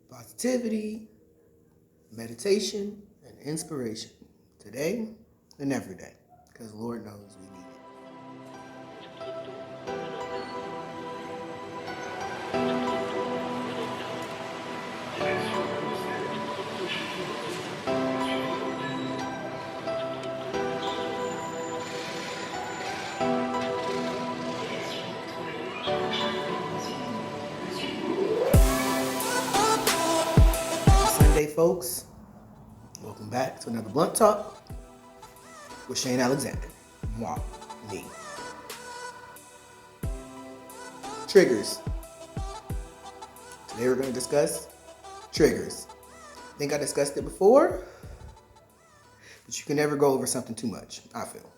positivity, meditation, and inspiration today and every day, because Lord knows we need it. Sunday, folks. Welcome back to another Blunt Talk with Shane Alexander. Moi, me. Triggers. Today we're going to discuss triggers. I think I discussed it before, but you can never go over something too much, I feel,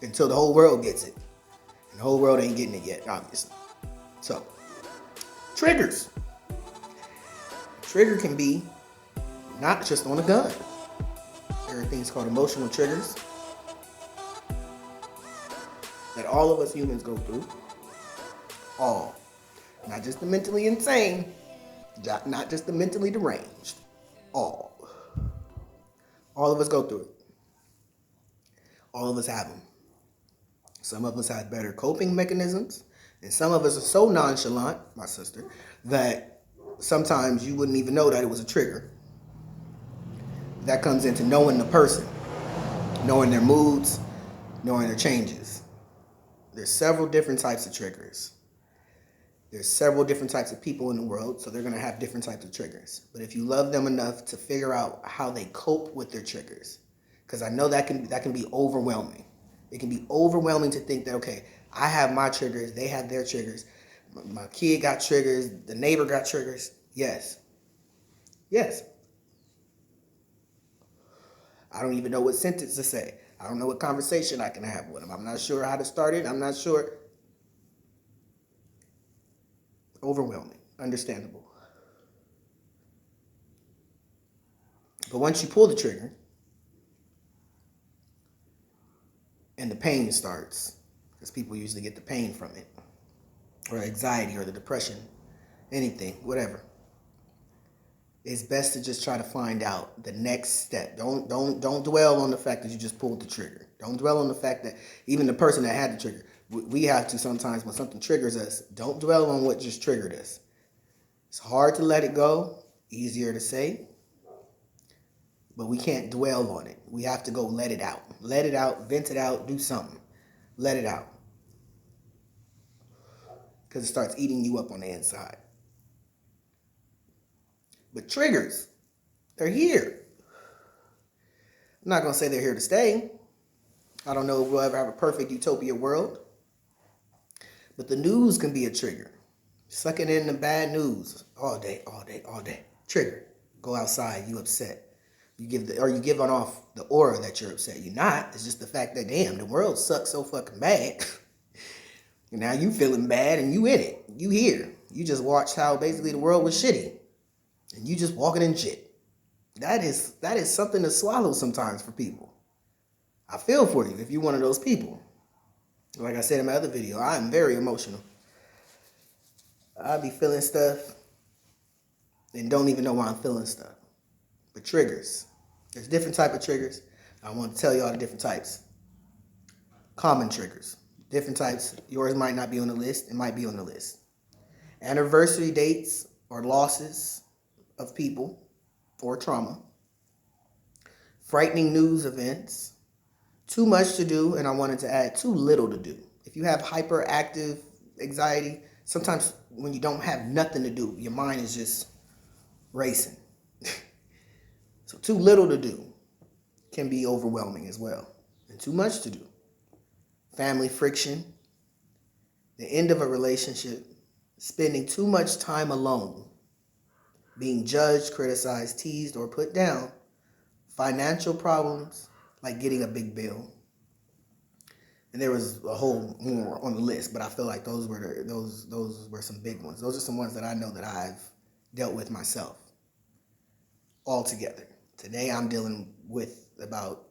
until the whole world gets it. And the whole world ain't getting it yet, obviously. So, triggers. Trigger can be not just on a gun. There are things called emotional triggers that all of us humans go through. All. Not just the mentally insane, not just the mentally deranged. All. All of us go through it. All of us have them. Some of us have better coping mechanisms, and some of us are so nonchalant, my sister, that sometimes you wouldn't even know that it was a trigger. That comes into knowing the person, knowing their moods, knowing their changes. There's several different types of triggers. There's several different types of people in the world, so they're going to have different types of triggers. But if you love them enough to figure out how they cope with their triggers, because I know that can be overwhelming. It can be overwhelming to think that, okay, I have my triggers, they have their triggers, my kid got triggers, the neighbor got triggers. Yes. Yes. I don't even know what sentence to say. I don't know what conversation I can have with them. I'm not sure how to start it. I'm not sure. Overwhelming. Understandable. But once you pull the trigger and the pain starts, because people usually get the pain from it, or anxiety or the depression, anything, whatever, it's best to just try to find out the next step. Don't dwell on the fact that you just pulled the trigger. Don't dwell on the fact that even the person that had the trigger, we have to sometimes when something triggers us, don't dwell on what just triggered us. It's hard to let it go, easier to say, but we can't dwell on it. We have to go let it out. Let it out, vent it out, do something. Let it out. Because it starts eating you up on the inside. But triggers, they're here. I'm not going to say they're here to stay. I don't know if we'll ever have a perfect utopia world. But the news can be a trigger. Sucking in the bad news all day, all day, all day. Trigger. Go outside, you upset. You give off the aura that you're upset. You're not. It's just the fact that, damn, the world sucks so fucking bad. And now you feeling bad and you in it. You here. You just watched how basically the world was shitty. And you just walking in shit. That is something to swallow sometimes for people. I feel for you if you're one of those people. Like I said in my other video, I'm very emotional. I be feeling stuff and don't even know why I'm feeling stuff. But triggers. There's different type of triggers. I want to tell you all the different types. Common triggers. Different types. Yours might not be on the list. It might be on the list. Anniversary dates or losses of people or trauma. Frightening news events. Too much to do, and I wanted to add too little to do. If you have hyperactive anxiety, sometimes when you don't have nothing to do, your mind is just racing. So too little to do can be overwhelming as well. And too much to do. Family friction, the end of a relationship, spending too much time alone, being judged, criticized, teased, or put down, financial problems, like getting a big bill. And there was a whole more on the list, but I feel like those were some big ones. Those are some ones that I know that I've dealt with myself altogether. Today I'm dealing with about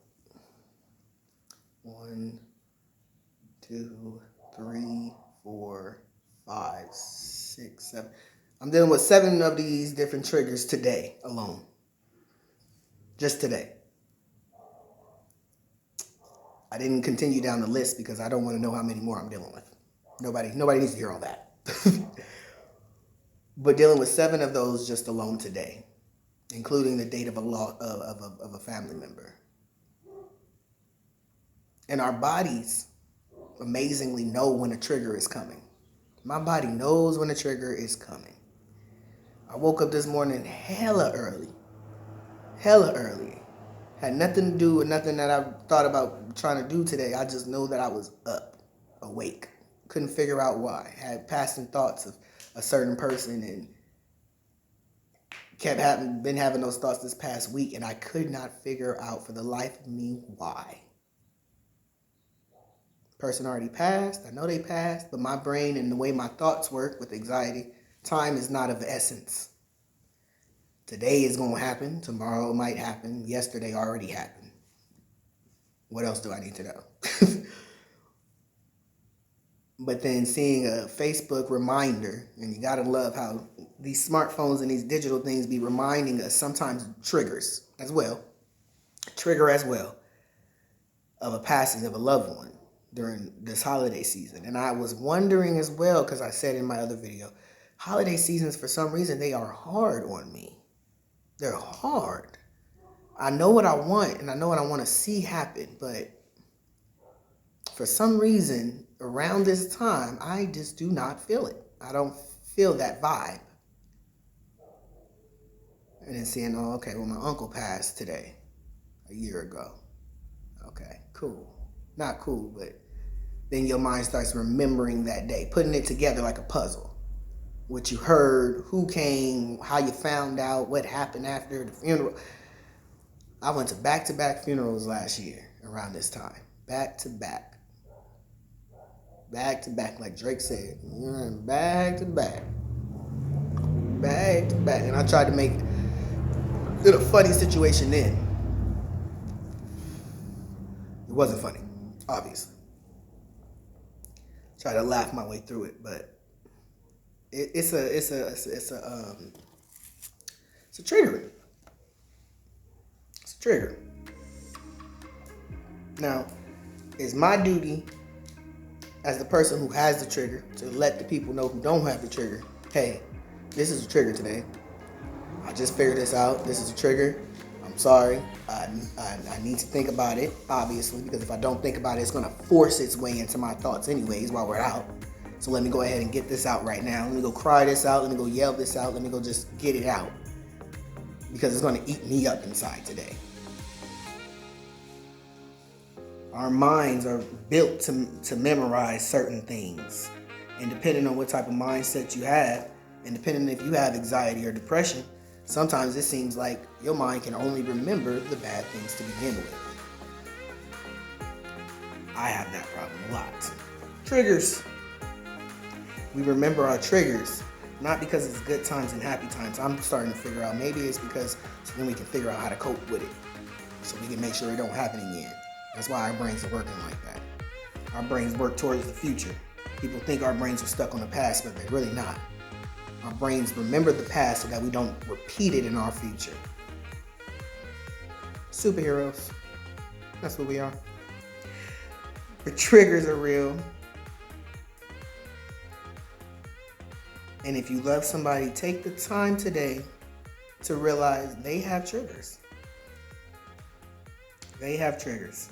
1, 2, 3, 4, 5, 6, 7. I'm dealing with 7 of these different triggers today alone. Just today. I didn't continue down the list because I don't want to know how many more I'm dealing with. Nobody needs to hear all that. But dealing with 7 of those just alone today, including the date of a family member. And our bodies amazingly know when a trigger is coming. My body knows when a trigger is coming. I woke up this morning hella early. Had nothing to do with nothing that I thought about trying to do today. I just know that I was up, awake. Couldn't figure out why. Had passing thoughts of a certain person and been having those thoughts this past week, and I could not figure out for the life of me why. Person already passed. I know they passed, but my brain and the way my thoughts work with anxiety, time is not of essence. Today is going to happen. Tomorrow might happen. Yesterday already happened. What else do I need to know? But then seeing a Facebook reminder, and you got to love how these smartphones and these digital things be reminding us, sometimes triggers as well, of a passing of a loved one during this holiday season. And I was wondering as well, because I said in my other video, holiday seasons, for some reason, they are hard on me. They're hard. I know what I want, and I know what I want to see happen, but for some reason, around this time, I just do not feel it. I don't feel that vibe. And then seeing, oh, okay, well, my uncle passed today, a year ago. Okay, cool. Not cool, but then your mind starts remembering that day, putting it together like a puzzle. What you heard, who came, how you found out, what happened after the funeral. I went to back-to-back funerals last year around this time. Back-to-back. Back-to-back, like Drake said. Back-to-back. Back-to-back. And I tried to make it a funny situation then. It wasn't funny, obviously. Tried to laugh my way through it, but it's a trigger. It's a trigger. Now, it's my duty as the person who has the trigger to let the people know who don't have the trigger, hey, this is a trigger today. I just figured this out. This is a trigger. I'm sorry. I need to think about it, obviously, because if I don't think about it, it's going to force its way into my thoughts anyways while we're out. So let me go ahead and get this out right now. Let me go cry this out. Let me go yell this out. Let me go just get it out. Because it's going to eat me up inside today. Our minds are built to memorize certain things. And depending on what type of mindset you have, and depending if you have anxiety or depression, sometimes it seems like your mind can only remember the bad things to begin with. I have that problem a lot. Triggers. We remember our triggers, not because it's good times and happy times. I'm starting to figure out maybe it's because so then we can figure out how to cope with it. So we can make sure it don't happen again. That's why our brains are working like that. Our brains work towards the future. People think our brains are stuck on the past, but they're really not. Our brains remember the past so that we don't repeat it in our future. Superheroes. That's what we are. The triggers are real. And if you love somebody, take the time today to realize they have triggers. They have triggers.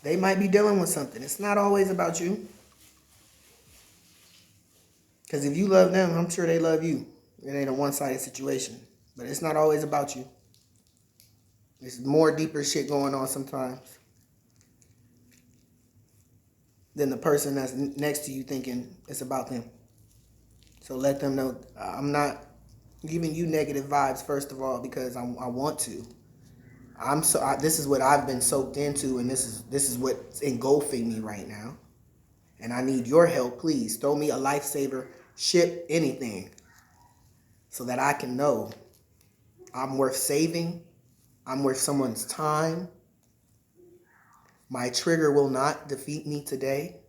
They might be dealing with something. It's not always about you. Because if you love them, I'm sure they love you. It ain't a one-sided situation. But it's not always about you. There's more deeper shit going on sometimes than the person that's next to you thinking it's about them. So let them know I'm not giving you negative vibes, first of all, because I want to. This is what I've been soaked into, and this is what's engulfing me right now. And I need your help. Please throw me a lifesaver, ship anything, so that I can know I'm worth saving. I'm worth someone's time. My trigger will not defeat me today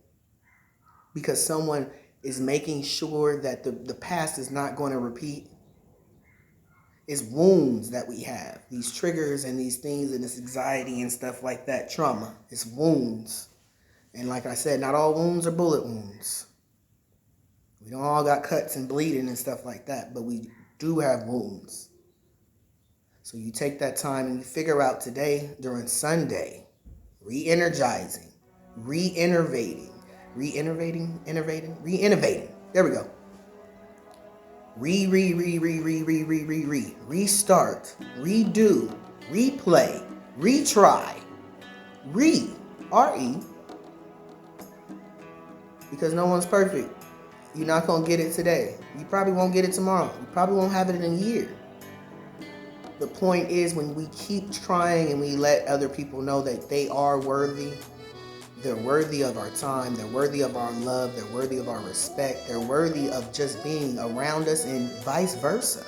because someone is making sure that the past is not going to repeat. It's wounds that we have. These triggers and these things and this anxiety and stuff like that. Trauma. It's wounds. And like I said, not all wounds are bullet wounds. We don't all got cuts and bleeding and stuff like that. But we do have wounds. So you take that time and you figure out today during Sunday, re-energizing, re-innovating. Re-innovating. There we go. Restart, redo, replay, retry, R-E, because no one's perfect. You're not going to get it today. You probably won't get it tomorrow. You probably won't have it in a year. The point is, when we keep trying and we let other people know that they are worthy, they're worthy of our time, they're worthy of our love, they're worthy of our respect, they're worthy of just being around us, and vice versa.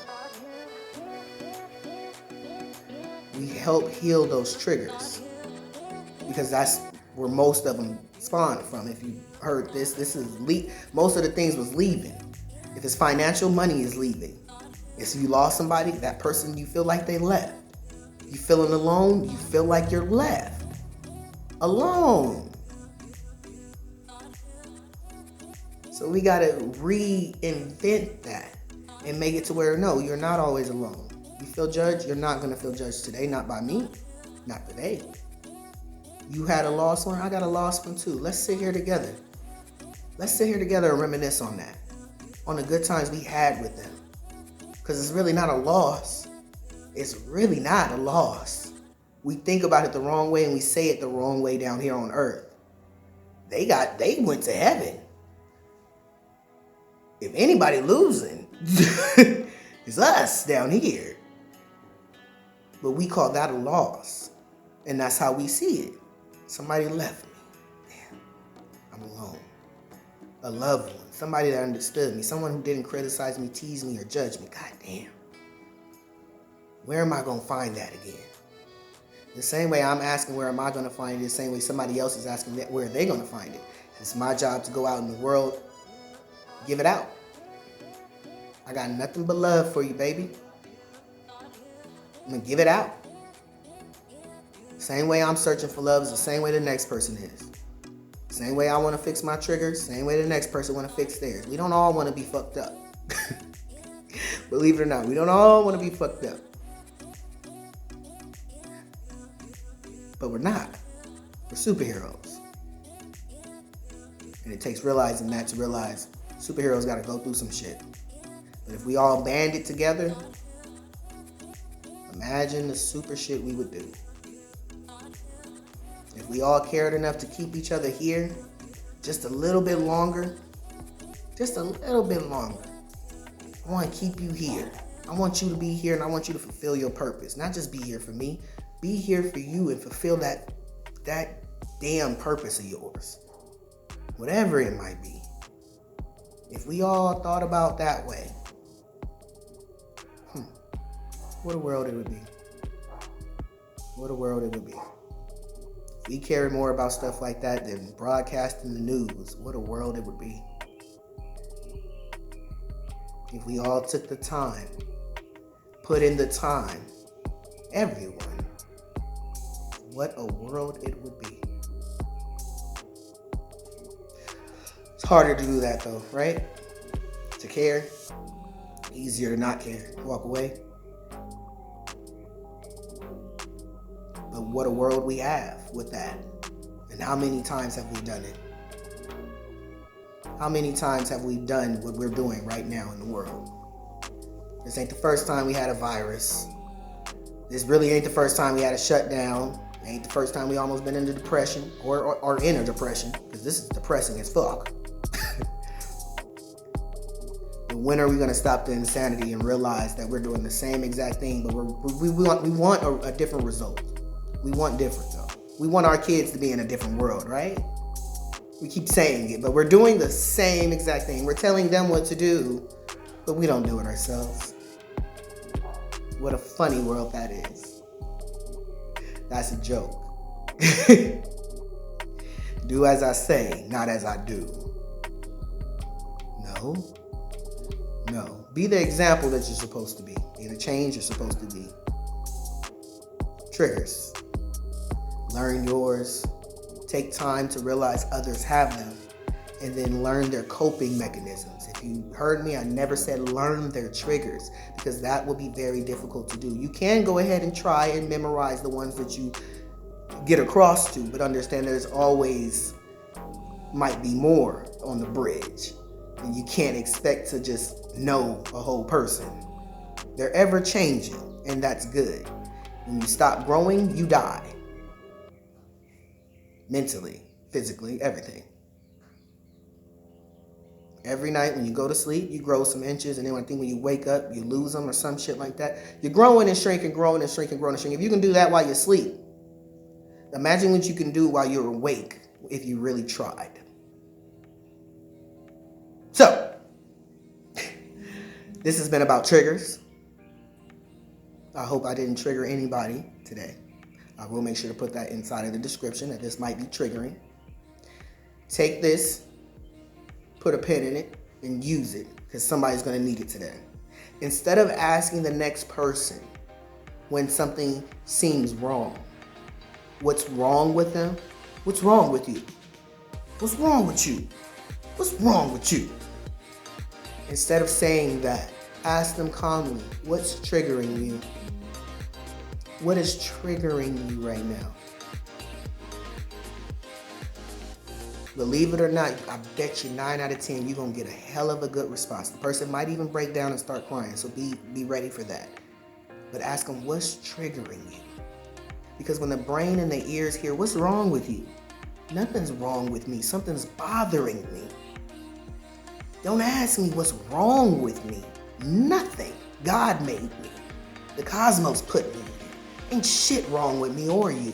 We help heal those triggers, because that's where most of them spawned from. If you heard this is most of the things was leaving. If it's financial, money is leaving. If you lost somebody, that person, you feel like they left. You feeling alone, you feel like you're left alone. So we got to reinvent that and make it to where, no, you're not always alone. You feel judged, you're not going to feel judged today. Not by me. Not today. You had a lost one, I got a lost one too. Let's sit here together. Let's sit here together and reminisce on that. On the good times we had with them. Because it's really not a loss. It's really not a loss. We think about it the wrong way and we say it the wrong way down here on earth. They went to heaven. If anybody losing, it's us down here. But we call that a loss. And that's how we see it. Somebody left me. Damn, I'm alone. A loved one. Somebody that understood me. Someone who didn't criticize me, tease me, or judge me. God damn. Where am I going to find that again? The same way I'm asking where am I going to find it, the same way somebody else is asking where are they going to find it. It's my job to go out in the world, give it out. I got nothing but love for you, baby. I'm going to give it out. Same way I'm searching for love is the same way the next person is. Same way I want to fix my triggers, same way the next person want to fix theirs. We don't all want to be fucked up. Believe it or not, we don't all want to be fucked up. But we're not. We're superheroes. And it takes realizing that to realize superheroes got to go through some shit. But if we all band it together, imagine the super shit we would do. If we all cared enough to keep each other here just a little bit longer, I want to keep you here. I want you to be here and I want you to fulfill your purpose. Not just be here for me, be here for you and fulfill that damn purpose of yours. Whatever it might be. If we all thought about that way, what a world it would be. What a world it would be. If we cared more about stuff like that than broadcasting the news, what a world it would be. If we all took the time, put in the time, everyone, what a world it would be. It's harder to do that though, right? To care, easier to not care, walk away. But what a world we have with that. And how many times have we done it? How many times have we done what we're doing right now in the world? This ain't the first time we had a virus. This really ain't the first time we had a shutdown. It ain't the first time we almost been into depression or in a depression, because this is depressing as fuck. But when are we going to stop the insanity and realize that we're doing the same exact thing, but we want a different result? We want different though. We want our kids to be in a different world, right? We keep saying it, but we're doing the same exact thing. We're telling them what to do, but we don't do it ourselves. What a funny world that is. That's a joke. Do as I say, not as I do. No. Be the example that you're supposed to be. Be the change you're supposed to be. Triggers. Learn yours. Take time to realize others have them. And then learn their coping mechanisms. If you heard me, I never said learn their triggers, because that will be very difficult to do. You can go ahead and try and memorize the ones that you get across to, but understand there's always might be more on the bridge. And you can't expect to just know a whole person. They're ever changing, and that's good. When you stop growing, you die. Mentally, physically, everything. Every night when you go to sleep, you grow some inches, and then I think when you wake up, you lose them or some shit like that. You're growing and shrinking, growing and shrinking, growing and shrinking. If you can do that while you sleep, imagine what you can do while you're awake if you really tried. So, this has been about triggers. I hope I didn't trigger anybody today. I will make sure to put that inside of the description that this might be triggering. Take this, put a pin in it, and use it, because somebody's going to need it today. Instead of asking the next person when something seems wrong, what's wrong with them? What's wrong with you? What's wrong with you? What's wrong with you? Instead of saying that, ask them calmly, what's triggering you? What is triggering you right now? Believe it or not, I bet you 9 out of 10, you're going to get a hell of a good response. The person might even break down and start crying, so be ready for that. But ask them, what's triggering you? Because when the brain and the ears hear, what's wrong with you? Nothing's wrong with me. Something's bothering me. Don't ask me what's wrong with me. Nothing. God made me. The cosmos put me here. Ain't shit wrong with me or you.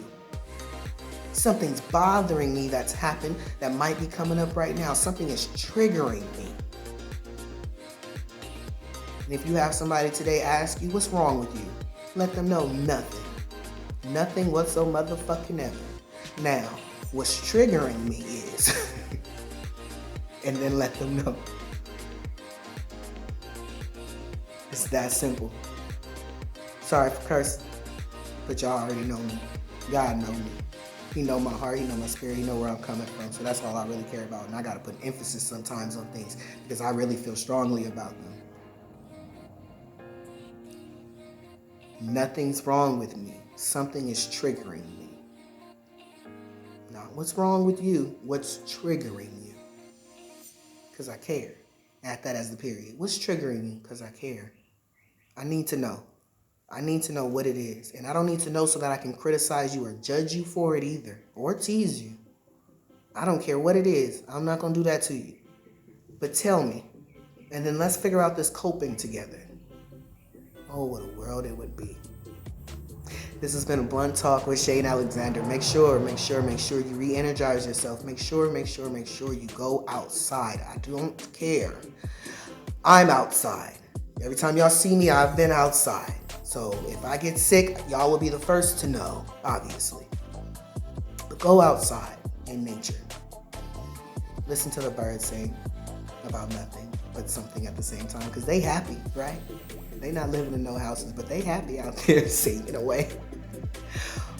Something's bothering me that's happened that might be coming up right now. Something is triggering me. And if you have somebody today ask you what's wrong with you, let them know nothing. Nothing whatsoever motherfucking ever. Now, what's triggering me is, and then let them know. It's that simple. Sorry for cursing, but y'all already know me. God know me. He know my heart, he know my spirit, he know where I'm coming from. So that's all I really care about. And I gotta put emphasis sometimes on things because I really feel strongly about them. Nothing's wrong with me. Something is triggering me. Now, what's wrong with you? What's triggering you? Because I care. Add that as the period. What's triggering you? Because I care. I need to know. I need to know what it is. And I don't need to know so that I can criticize you or judge you for it either. Or tease you. I don't care what it is. I'm not going to do that to you. But tell me. And then let's figure out this coping together. Oh, what a world it would be. This has been a Blunt Talk with Shane Alexander. Make sure you re-energize yourself. Make sure you go outside. I don't care. I'm outside. Every time y'all see me, I've been outside. So if I get sick, y'all will be the first to know, obviously. But go outside in nature. Listen to the birds sing about nothing but something at the same time, because they happy, right? They not living in no houses, but they happy out there singing away.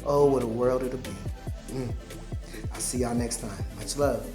Oh, what a world it'll be. I'll see y'all next time. Much love.